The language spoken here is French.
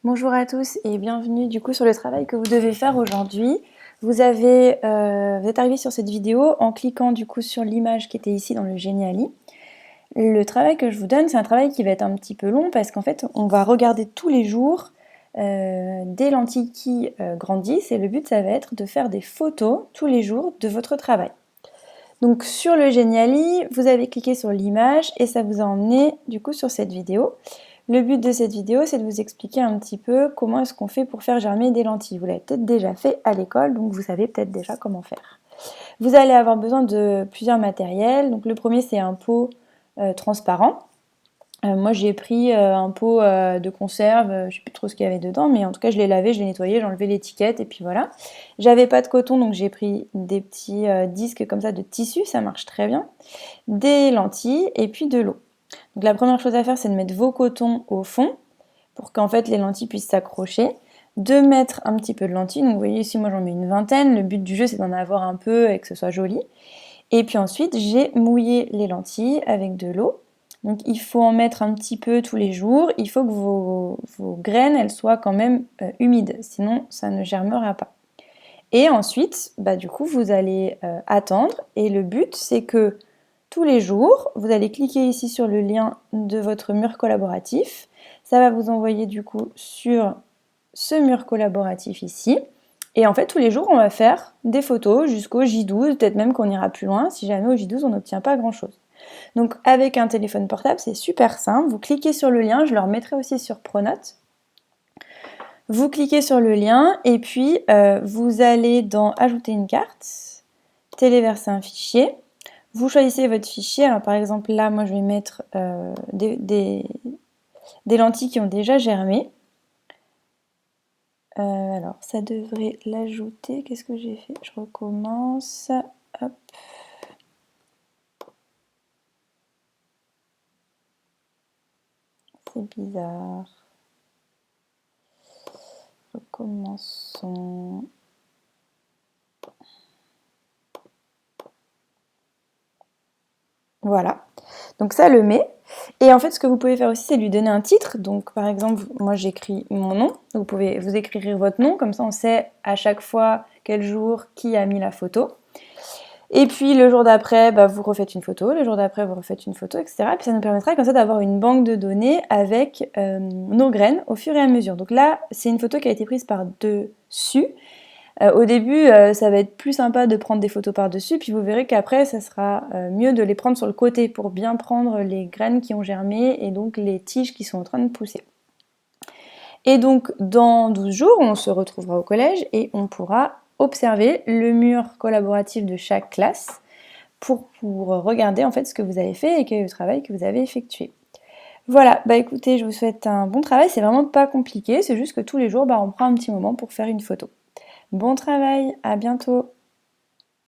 Bonjour à tous et bienvenue du coup sur le travail que vous devez faire aujourd'hui. Vous êtes arrivé sur cette vidéo en cliquant du coup sur l'image qui était ici dans le Geniali. Le travail que je vous donne, c'est un travail qui va être un petit peu long parce qu'en fait, on va regarder tous les jours des lentilles qui grandissent et le but, ça va être de faire des photos tous les jours de votre travail. Donc sur le Geniali, vous avez cliqué sur l'image et ça vous a emmené du coup sur cette vidéo. Le but de cette vidéo, c'est de vous expliquer un petit peu comment est-ce qu'on fait pour faire germer des lentilles. Vous l'avez peut-être déjà fait à l'école, donc vous savez peut-être déjà comment faire. Vous allez avoir besoin de plusieurs matériels. Donc le premier, c'est un pot transparent. Moi, j'ai pris un pot de conserve, je ne sais plus trop ce qu'il y avait dedans, mais en tout cas, je l'ai lavé, je l'ai nettoyé, j'ai enlevé l'étiquette et puis voilà. J'avais pas de coton, donc j'ai pris des petits disques comme ça de tissu, ça marche très bien. Des lentilles et puis de l'eau. Donc la première chose à faire, c'est de mettre vos cotons au fond pour qu'en fait les lentilles puissent s'accrocher. De mettre un petit peu de lentilles, donc vous voyez ici moi j'en mets une vingtaine, le but du jeu c'est d'en avoir un peu et que ce soit joli. Et puis ensuite j'ai mouillé les lentilles avec de l'eau. Donc il faut en mettre un petit peu tous les jours, il faut que vos graines elles soient quand même humides, sinon ça ne germera pas. Et ensuite, du coup, vous allez attendre. Et le but, c'est que tous les jours, vous allez cliquer ici sur le lien de votre mur collaboratif. Ça va vous envoyer du coup sur ce mur collaboratif ici. Et en fait, tous les jours, on va faire des photos jusqu'au J12, peut-être même qu'on ira plus loin, si jamais au J12, on n'obtient pas grand-chose. Donc avec un téléphone portable, c'est super simple. Vous cliquez sur le lien, je le remettrai aussi sur Pronote. Vous cliquez sur le lien et puis vous allez dans Ajouter une carte, téléverser un fichier. Vous choisissez votre fichier. Alors par exemple là, moi je vais mettre des lentilles qui ont déjà germé. Alors ça devrait l'ajouter. Qu'est-ce que j'ai fait? Je recommence. Hop. C'est bizarre. Recommençons. Voilà. Donc ça le met. Et en fait, ce que vous pouvez faire aussi, c'est lui donner un titre. Donc par exemple, moi j'écris mon nom. Vous pouvez vous écrire votre nom, comme ça on sait à chaque fois quel jour qui a mis la photo. Et puis le jour d'après, vous refaites une photo, le jour d'après vous refaites une photo, etc. Et puis ça nous permettra comme ça d'avoir une banque de données avec nos graines au fur et à mesure. Donc là, c'est une photo qui a été prise par-dessus. Au début, ça va être plus sympa de prendre des photos par-dessus, puis vous verrez qu'après, ça sera mieux de les prendre sur le côté pour bien prendre les graines qui ont germé et donc les tiges qui sont en train de pousser. Et donc, dans 12 jours, on se retrouvera au collège et on pourra observer le mur collaboratif de chaque classe pour regarder en fait ce que vous avez fait et quel est le travail que vous avez effectué. Voilà, écoutez, je vous souhaite un bon travail, c'est vraiment pas compliqué, c'est juste que tous les jours, on prend un petit moment pour faire une photo. Bon travail, à bientôt!